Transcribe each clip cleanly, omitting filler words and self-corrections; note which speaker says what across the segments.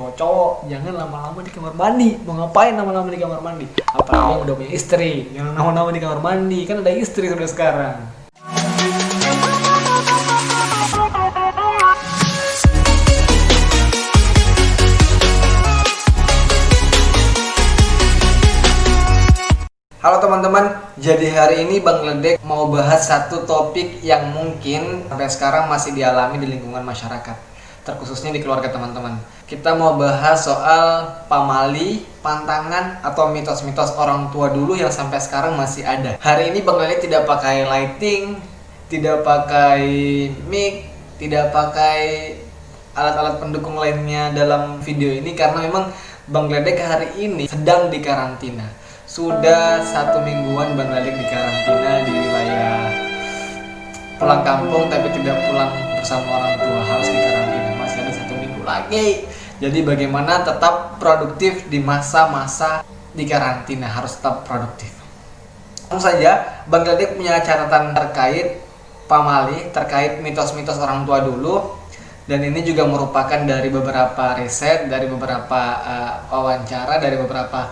Speaker 1: cowok-cowok jangan lama-lama di kamar mandi. Mau ngapain lama-lama di kamar mandi? Apalagi yang udah punya istri, jangan lama-lama di kamar mandi, kan ada istri sudah sekarang. Halo teman-teman, jadi hari ini Bang Ledek mau bahas satu topik yang mungkin sampai sekarang masih dialami di lingkungan masyarakat, terkhususnya di keluarga teman-teman. Kita mau bahas soal pamali, pantangan, atau mitos-mitos orang tua dulu yang sampai sekarang masih ada. Hari ini Bang Ledek tidak pakai lighting, tidak pakai mic, tidak pakai alat-alat pendukung lainnya dalam video ini karena memang Bang Ledek hari ini sedang di karantina. Sudah 1 mingguan Bang Ledek di karantina di wilayah pulang kampung, tapi tidak pulang bersama orang tua, harus di karantina. Masih ada 1 minggu lagi. Jadi bagaimana tetap produktif di masa-masa di karantina, harus tetap produktif. Langsung saja, Bang Ledek punya catatan terkait pamali, terkait mitos-mitos orang tua dulu. Dan ini juga merupakan dari beberapa riset, dari beberapa wawancara, dari beberapa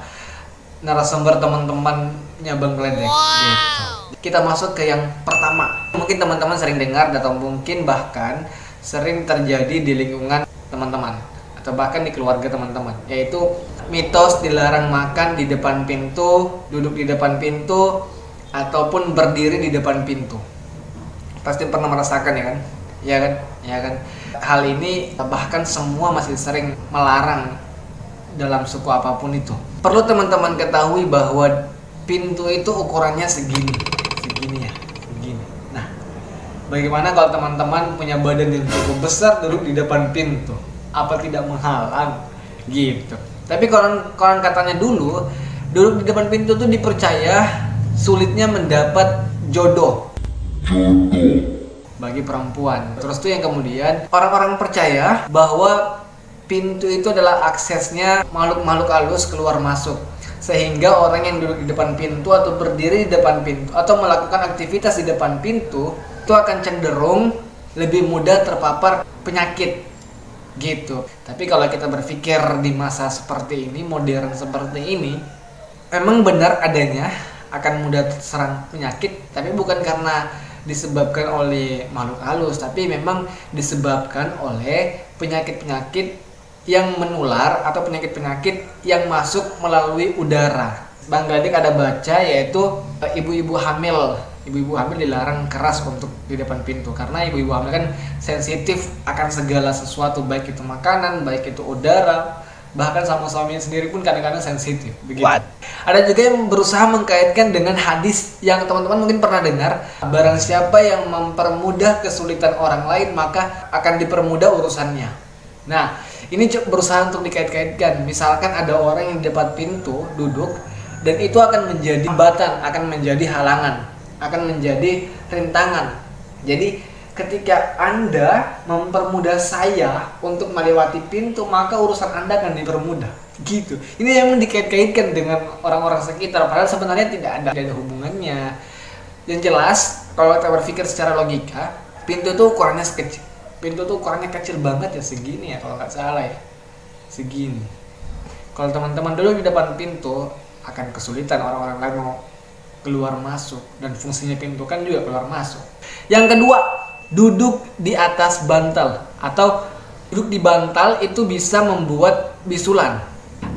Speaker 1: narasumber teman-temannya Bang Ledek. Gitu. Kita masuk ke yang pertama. Mungkin teman-teman sering dengar atau mungkin bahkan sering terjadi di lingkungan teman-teman atau bahkan di keluarga teman-teman, yaitu mitos dilarang makan di depan pintu, duduk di depan pintu, ataupun berdiri di depan pintu. Pasti pernah merasakan ya kan? Ya kan? Ya kan? Hal ini bahkan semua masih sering melarang dalam suku apapun itu. Perlu teman-teman ketahui bahwa pintu itu ukurannya segini ya, segini. Nah, bagaimana kalau teman-teman punya badan yang cukup besar duduk di depan pintu? Apa tidak menghalang? Gitu. Tapi konon katanya dulu, duduk di depan pintu tuh dipercaya sulitnya mendapat jodoh bagi perempuan. Terus tuh yang kemudian orang-orang percaya bahwa pintu itu adalah aksesnya makhluk-makhluk halus keluar masuk, sehingga orang yang duduk di depan pintu atau berdiri di depan pintu atau melakukan aktivitas di depan pintu itu akan cenderung lebih mudah terpapar penyakit gitu. Tapi kalau kita berpikir di masa seperti ini, modern seperti ini, emang benar adanya akan mudah terserang penyakit, tapi bukan karena disebabkan oleh makhluk halus, tapi memang disebabkan oleh penyakit-penyakit yang menular atau penyakit-penyakit yang masuk melalui udara. Bang Ledek ada baca, yaitu ibu-ibu hamil dilarang keras untuk di depan pintu karena ibu-ibu hamil kan sensitif akan segala sesuatu, baik itu makanan, baik itu udara, bahkan sama suaminya sendiri pun kadang-kadang sensitif begitu. Ada juga yang berusaha mengkaitkan dengan hadis yang teman-teman mungkin pernah dengar, barang siapa yang mempermudah kesulitan orang lain maka akan dipermudah urusannya. Nah, ini berusaha untuk dikait-kaitkan. Misalkan ada orang yang di depan pintu duduk dan itu akan menjadi hambatan, akan menjadi halangan, akan menjadi rintangan. Jadi ketika Anda mempermudah saya untuk melewati pintu, maka urusan Anda akan dipermudah. Gitu. Ini yang dikait-kaitkan dengan orang-orang sekitar, padahal sebenarnya tidak ada hubungannya. Yang jelas, kalau kita berpikir secara logika, pintu itu ukurannya kecil. Pintu tuh ukurannya kecil banget ya, segini ya kalau nggak salah ya, segini. Kalau teman-teman dulu di depan pintu akan kesulitan orang-orang lain mau keluar masuk, dan fungsinya pintu kan juga keluar masuk. Yang kedua, duduk di atas bantal atau duduk di bantal itu bisa membuat bisulan.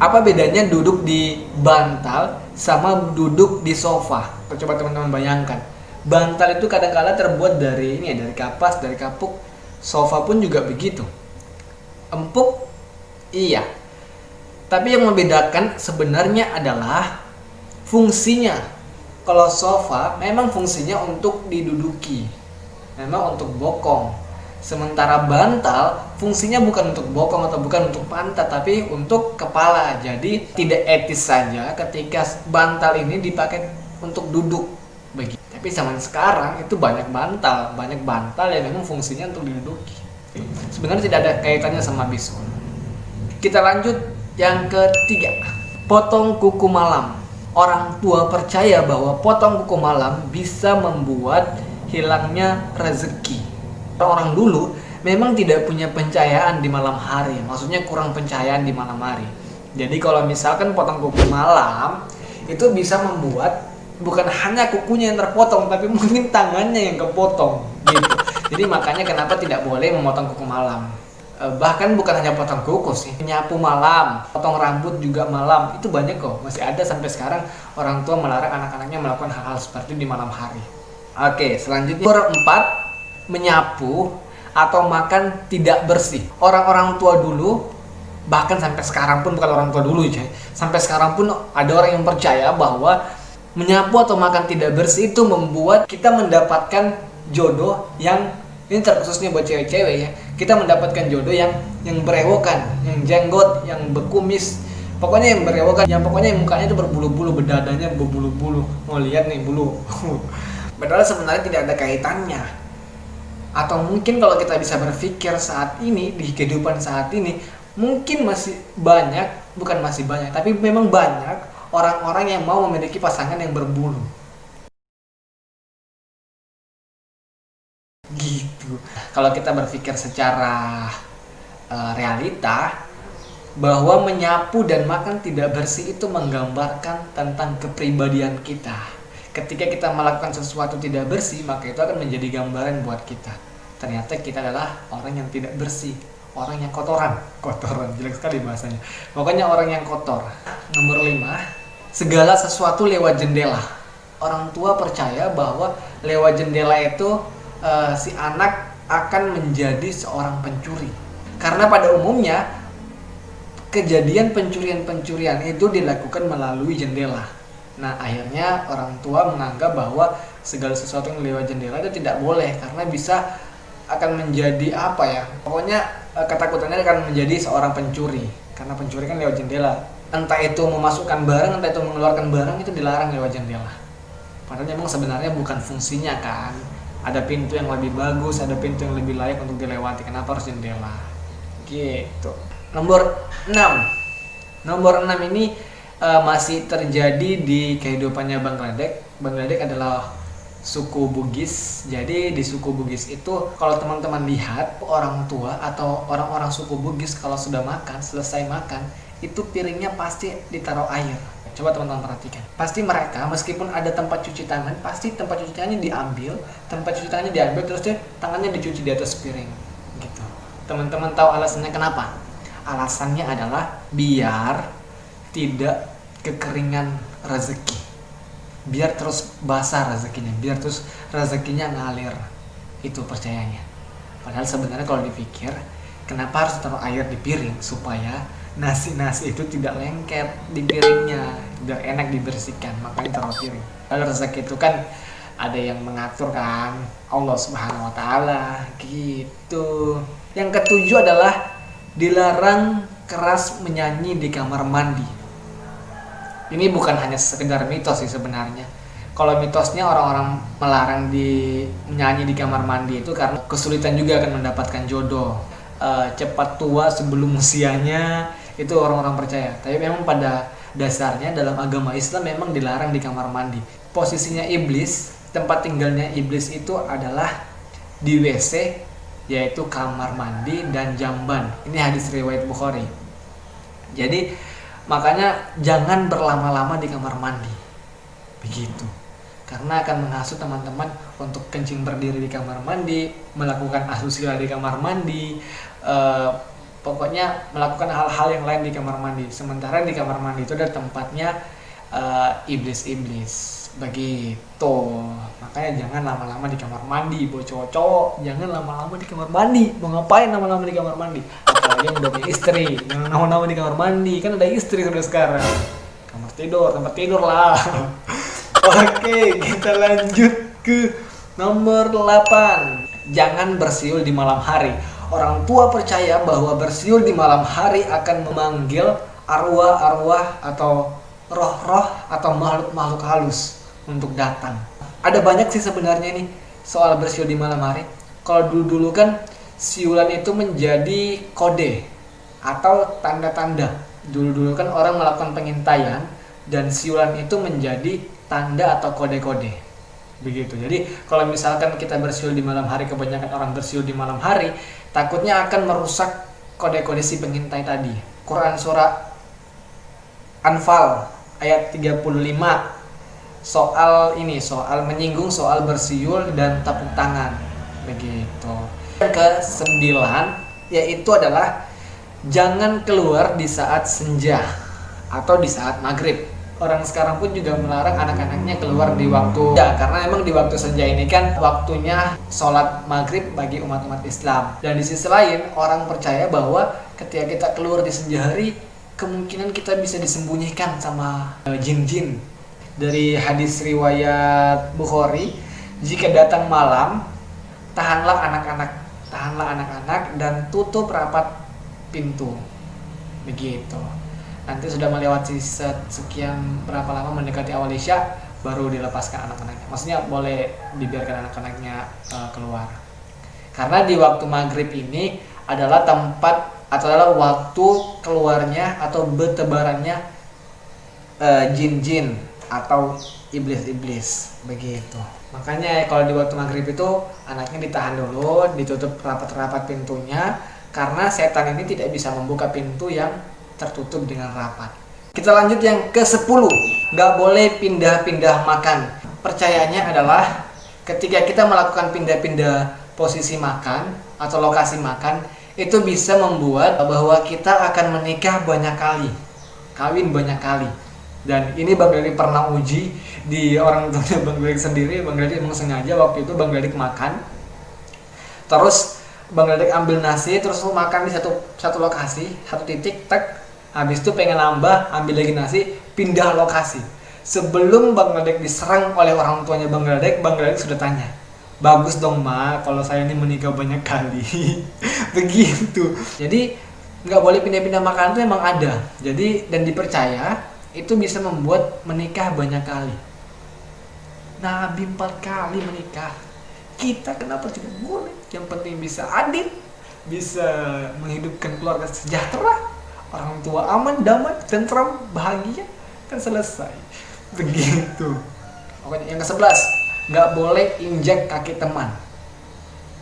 Speaker 1: Apa bedanya duduk di bantal sama duduk di sofa? Coba teman-teman bayangkan. Bantal itu kadang-kala terbuat dari dari kapas, dari kapuk. Sofa pun juga begitu. Empuk, iya. Tapi yang membedakan sebenarnya adalah fungsinya. Kalau sofa memang fungsinya untuk diduduki, memang untuk bokong. Sementara bantal fungsinya bukan untuk bokong atau bukan untuk pantat, tapi untuk kepala. Jadi tidak etis saja ketika bantal ini dipakai untuk duduk begitu. Tapi zaman sekarang itu banyak bantal yang memang fungsinya untuk diduduki. Sebenarnya tidak ada kaitannya sama bisul. Kita lanjut yang ketiga, potong kuku malam. Orang tua percaya bahwa potong kuku malam bisa membuat hilangnya rezeki. Orang dulu memang tidak punya pencahayaan di malam hari. Maksudnya kurang pencahayaan di malam hari. Jadi kalau misalkan potong kuku malam, itu bisa membuat bukan hanya kukunya yang terpotong, tapi mungkin tangannya yang kepotong gitu. Jadi makanya kenapa tidak boleh memotong kuku malam. Bahkan bukan hanya potong kuku sih, nyapu malam, potong rambut juga malam, itu banyak kok. Masih ada sampai sekarang orang tua melarang anak-anaknya melakukan hal-hal seperti itu di malam hari. Oke, selanjutnya nomor 4, menyapu atau makan tidak bersih. Orang-orang tua dulu, bahkan sampai sekarang pun, bukan orang tua dulu ya, sampai sekarang pun ada orang yang percaya bahwa menyapu atau makan tidak bersih itu membuat kita mendapatkan jodoh yang, ini terkhususnya buat cewek-cewek ya, kita mendapatkan jodoh yang berewokan, yang jenggot, yang berkumis, pokoknya yang berewokan, yang pokoknya mukanya itu berbulu-bulu, bedadanya berbulu-bulu. Mau lihat nih bulu. Padahal sebenarnya tidak ada kaitannya. Atau mungkin kalau kita bisa berpikir saat ini, di kehidupan saat ini, mungkin masih banyak, bukan masih banyak, tapi memang banyak orang-orang yang mau memiliki pasangan yang berbulu. Gitu. Kalau kita berpikir secara realita, bahwa menyapu dan makan tidak bersih itu menggambarkan tentang kepribadian kita. Ketika kita melakukan sesuatu tidak bersih, maka itu akan menjadi gambaran buat kita. Ternyata kita adalah orang yang tidak bersih, orang yang kotoran, jelek sekali bahasanya. Pokoknya orang yang kotor. Nomor 5, segala sesuatu lewat jendela. Orang tua percaya bahwa lewat jendela itu si anak akan menjadi seorang pencuri. Karena pada umumnya kejadian pencurian-pencurian itu dilakukan melalui jendela. Nah, akhirnya orang tua menganggap bahwa segala sesuatu yang lewat jendela itu tidak boleh, karena bisa akan menjadi apa ya, pokoknya ketakutannya akan menjadi seorang pencuri, karena pencuri kan lewat jendela. Entah itu memasukkan barang, entah itu mengeluarkan barang, itu dilarang lewat jendela. Padahal memang sebenarnya bukan fungsinya kan. Ada pintu yang lebih bagus, ada pintu yang lebih layak untuk dilewati, kenapa harus jendela? Gitu. Nomor 6 ini masih terjadi di kehidupannya Bangladesh. Bangladesh adalah suku Bugis. Jadi di suku Bugis itu, kalau teman-teman lihat, orang tua atau orang-orang suku Bugis kalau sudah makan, selesai makan, itu piringnya pasti ditaruh air. Coba teman-teman perhatikan. Pasti mereka, meskipun ada tempat cuci tangan, pasti tempat cuci tangannya diambil, terus tangannya dicuci di atas piring. Gitu. Teman-teman tahu alasannya kenapa? Alasannya adalah biar tidak kekeringan rezeki, biar terus basah rezekinya, biar terus rezekinya ngalir. Itu percayanya. Padahal sebenarnya kalau dipikir, kenapa harus taruh air di piring? Supaya nasi-nasi itu tidak lengket di piringnya, biar enak dibersihkan, makanya taruh piring. Kalau rezeki itu kan ada yang mengatur kan, Allah Subhanahu wa taala gitu. Yang ketujuh adalah dilarang keras menyanyi di kamar mandi. Ini bukan hanya sekedar mitos sih sebenarnya. Kalau mitosnya orang-orang melarang menyanyi di kamar mandi itu karena kesulitan juga akan mendapatkan jodoh. Cepat tua sebelum usianya, itu orang-orang percaya. Tapi memang pada dasarnya dalam agama Islam memang dilarang di kamar mandi. Posisinya iblis, tempat tinggalnya iblis itu adalah di WC, yaitu kamar mandi dan jamban. Ini hadis riwayat Bukhari. Jadi makanya jangan berlama-lama di kamar mandi. Begitu. Karena akan menghasut teman-teman untuk kencing berdiri di kamar mandi, melakukan asusila di kamar mandi, pokoknya melakukan hal-hal yang lain di kamar mandi. Sementara di kamar mandi itu ada tempatnya iblis-iblis. Begitu. Makanya jangan lama-lama di kamar mandi, buat cowok-cowok, jangan lama-lama di kamar mandi. Mau ngapain lama-lama di kamar mandi? Apalagi yang udah punya istri, jangan lama-lama di kamar mandi, kan ada istri sudah sekarang. Tempat tidur lah. Oke, kita lanjut ke nomor 8. Jangan bersiul di malam hari. Orang tua percaya bahwa bersiul di malam hari akan memanggil arwah-arwah atau roh-roh atau makhluk-makhluk halus untuk datang. Ada banyak sih sebenarnya nih soal bersiul di malam hari. Kalau dulu-dulu kan siulan itu menjadi kode atau tanda-tanda. Dulu-dulu kan orang melakukan pengintaian dan siulan itu menjadi tanda atau kode-kode. Begitu. Jadi kalau misalkan kita bersiul di malam hari, kebanyakan orang bersiul di malam hari, takutnya akan merusak kode-kode si pengintai tadi. Quran surah Anfal ayat 35 soal menyinggung soal bersiul dan tepuk tangan begitu. Yang ke-9 yaitu adalah jangan keluar di saat senja atau di saat maghrib. Orang sekarang pun juga melarang anak-anaknya keluar di waktu karena emang di waktu senja ini kan waktunya sholat maghrib bagi umat-umat Islam. Dan di sisi lain orang percaya bahwa ketika kita keluar di senja hari kemungkinan kita bisa disembunyikan sama jin-jin. Dari hadis riwayat Bukhari, jika datang malam tahanlah anak-anak dan tutup rapat pintu begitu. Nanti sudah melewati sekian berapa lama mendekati awal isya baru dilepaskan anak-anaknya. Maksudnya boleh dibiarkan anak-anaknya keluar. Karena di waktu maghrib ini adalah tempat atau adalah waktu keluarnya atau bertebarannya jin-jin atau iblis-iblis begitu. Makanya kalau di waktu maghrib itu anaknya ditahan dulu, ditutup rapat-rapat pintunya karena setan ini tidak bisa membuka pintu yang tertutup dengan rapat. Kita lanjut yang ke-10. Nggak boleh pindah-pindah makan. Percayaannya adalah ketika kita melakukan pindah-pindah posisi makan atau lokasi makan, itu bisa membuat bahwa kita akan menikah banyak kali, kawin banyak kali. Dan ini Bang Derik pernah uji di orang tuanya Bang Derik sendiri. Bang Derik emang sengaja waktu itu Bang Derik makan, terus Bang Derik ambil nasi, terus makan di satu lokasi, satu titik, tek. Habis itu pengen nambah, ambil lagi nasi, pindah lokasi. Sebelum Bang Derik diserang oleh orang tuanya Bang Derik sudah tanya, bagus dong Ma, kalau saya ini menikah banyak kali. Begitu. Jadi nggak boleh pindah-pindah makan itu emang ada. Jadi dan dipercaya itu bisa membuat menikah banyak kali. Nabi 4 kali menikah. Kita kenapa tidak boleh? Yang penting bisa adil, bisa menghidupkan keluarga sejahtera, orang tua aman, damai, tentram, bahagia, kan selesai. Begitu. Pokoknya yang ke-11, nggak boleh injak kaki teman.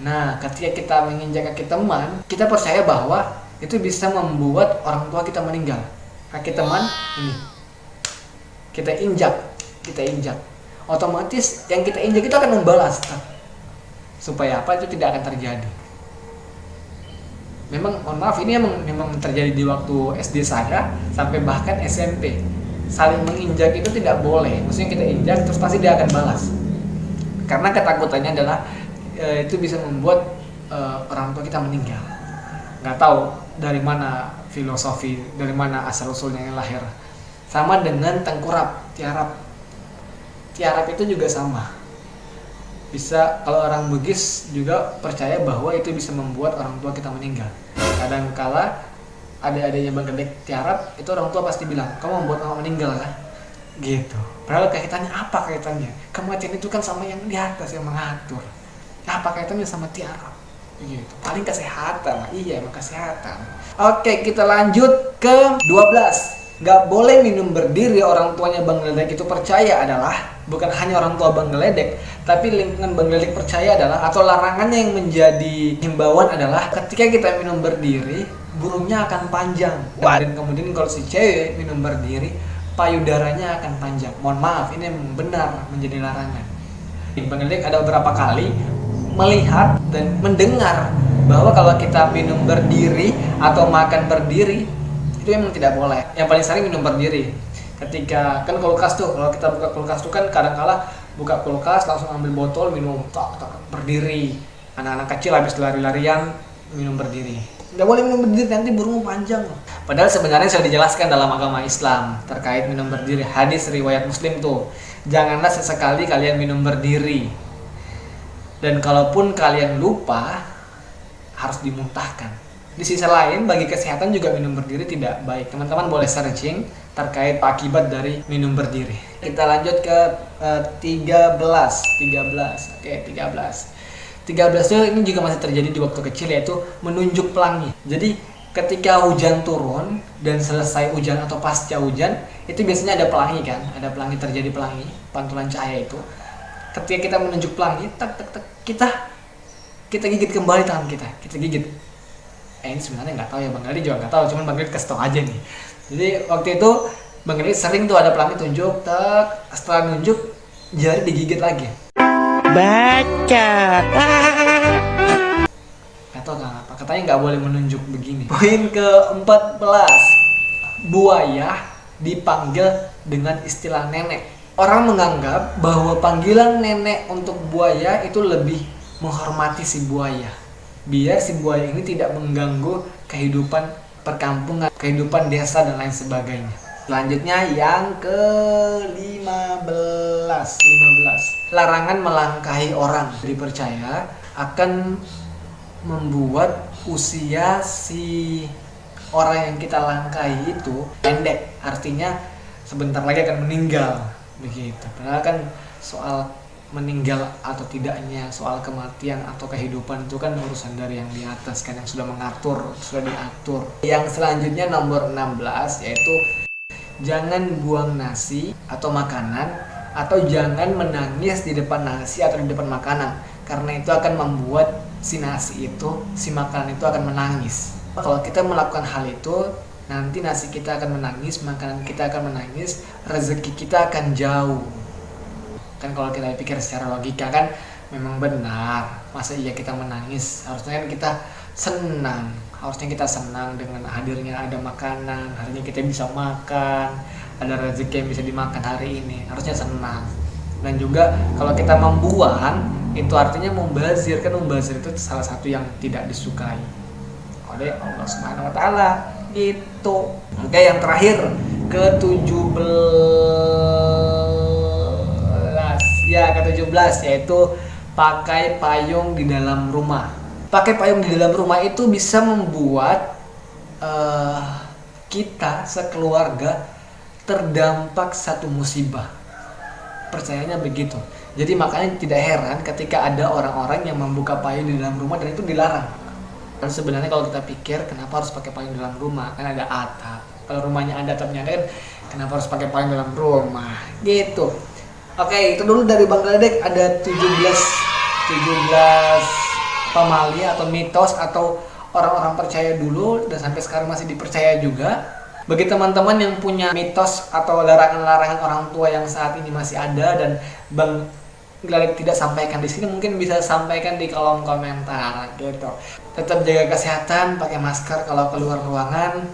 Speaker 1: Nah, ketika kita menginjak kaki teman, kita percaya bahwa itu bisa membuat orang tua kita meninggal. Kaki teman ini kita injak. Otomatis yang kita injak itu akan membalas. Supaya apa? Itu tidak akan terjadi. Memang, mohon maaf, ini memang terjadi di waktu SD saya sampai bahkan SMP. Saling menginjak itu tidak boleh. Maksudnya kita injak terus pasti dia akan balas. Karena ketakutannya adalah itu bisa membuat orang tua kita meninggal. Nggak tahu dari mana filosofi, dari mana asal usulnya yang lahir. Sama dengan tengkurap, tiarap. Tiarap itu juga sama. Bisa, kalau orang Bugis juga percaya bahwa itu bisa membuat orang tua kita meninggal. Kadangkala adik-adiknya Bang Derik tiarap, itu orang tua pasti bilang, kamu membuat orang meninggal kan? Gitu. Padahal kaitannya apa kaitannya? Kematian itu kan sama yang di atas yang mengatur. Apa kaitannya sama tiarap? Gitu. Paling kesehatan. Iya, emang kesehatan. Oke, kita lanjut ke 12. Nggak boleh minum berdiri. Orang tuanya Bang Derik itu percaya adalah bukan hanya orang tua Bang Derik, tapi lingkungan Bang Derik percaya adalah, atau larangannya yang menjadi himbauan adalah ketika kita minum berdiri, burungnya akan panjang. Dan kemudian kalau si cewek minum berdiri, payudaranya akan panjang. Mohon maaf, ini benar menjadi larangan. Bang Derik ada beberapa kali melihat dan mendengar bahwa kalau kita minum berdiri atau makan berdiri, itu memang tidak boleh. Yang paling sering minum berdiri. Ketika kan kulkas tuh, kalau kita buka kulkas tuh kan kadang-kala buka kulkas langsung ambil botol minum berdiri. Anak-anak kecil habis lari-larian minum berdiri. Nggak boleh minum berdiri, nanti burung panjang. Padahal sebenarnya sudah dijelaskan dalam agama Islam terkait minum berdiri. Hadis riwayat Muslim tuh, janganlah sesekali kalian minum berdiri. Dan kalaupun kalian lupa, harus dimuntahkan. Di sisi lain, bagi kesehatan juga minum berdiri tidak baik. Teman-teman boleh searching terkait akibat dari minum berdiri. Kita lanjut ke 13. Oke, 13 itu ini juga masih terjadi di waktu kecil, yaitu menunjuk pelangi. Jadi ketika hujan turun dan selesai hujan atau pasca hujan, itu biasanya ada pelangi kan, ada pelangi, terjadi pelangi, pantulan cahaya itu. Ketika kita menunjuk pelangi, kita kita gigit kembali tangan kita gigit. Ini sebenarnya nggak tahu ya, Bang Gali juga nggak tahu, cuman Bang Gali kasih tau aja nih. Jadi waktu itu Bang Gali sering tuh ada pelatih tunjuk, setelah nunjuk jari digigit lagi. Baca. Gak tau kenapa, katanya nggak boleh menunjuk begini. Poin ke-14, buaya dipanggil dengan istilah nenek. Orang menganggap bahwa panggilan nenek untuk buaya itu lebih menghormati si buaya, biar si buaya ini tidak mengganggu kehidupan perkampungan, kehidupan desa dan lain sebagainya. Selanjutnya yang ke-15, larangan melangkahi orang. Dipercaya akan membuat usia si orang yang kita langkahi itu pendek, artinya sebentar lagi akan meninggal begitu. Padahal kan soal meninggal atau tidaknya, soal kematian atau kehidupan itu kan urusan dari yang di atas kan, yang sudah mengatur, sudah diatur. Yang selanjutnya nomor 16 yaitu jangan buang nasi atau makanan, atau jangan menangis di depan nasi atau di depan makanan, karena itu akan membuat si nasi itu, si makanan itu akan menangis. Kalau kita melakukan hal itu, nanti nasi kita akan menangis, makanan kita akan menangis, rezeki kita akan jauh. Kan kalau kita pikir secara logika kan memang benar. Masa iya kita menangis? Harusnya kan kita senang. Harusnya kita senang dengan hadirnya ada makanan, harinya kita bisa makan, ada rezeki yang bisa dimakan hari ini. Harusnya senang. Dan juga kalau kita membuang, itu artinya membazir. Kan membazir itu salah satu yang tidak disukai oleh Allah Subhanahu wa taala. Gitu. Oke, yang terakhir ke-17. Ya, ke-17 yaitu pakai payung di dalam rumah. Pakai payung di dalam rumah itu bisa membuat kita sekeluarga terdampak satu musibah. Percayanya begitu. Jadi makanya tidak heran ketika ada orang-orang yang membuka payung di dalam rumah dan itu dilarang. Dan sebenarnya kalau kita pikir kenapa harus pakai payung di dalam rumah? Kan ada atap. Kalau rumahnya ada atapnya kan kenapa harus pakai payung dalam rumah? Gitu. Oke, itu dulu dari Bang Gledek. Ada 17 pamali atau mitos atau orang-orang percaya dulu dan sampai sekarang masih dipercaya juga. Bagi teman-teman yang punya mitos atau larangan-larangan orang tua yang saat ini masih ada dan Bang Gledek tidak sampaikan di sini, mungkin bisa sampaikan di kolom komentar gitu. Tetap jaga kesehatan, pakai masker kalau keluar ruangan.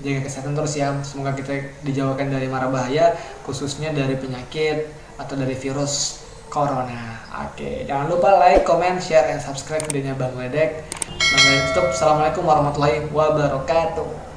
Speaker 1: Jaga kesehatan terus ya. Semoga kita dijauhkan dari mara bahaya, khususnya dari penyakit atau dari virus corona. Oke, jangan lupa like, comment, share, and subscribe videonya Bang Gledek. Bang Gledek tutup. Assalamualaikum warahmatullahi wabarakatuh.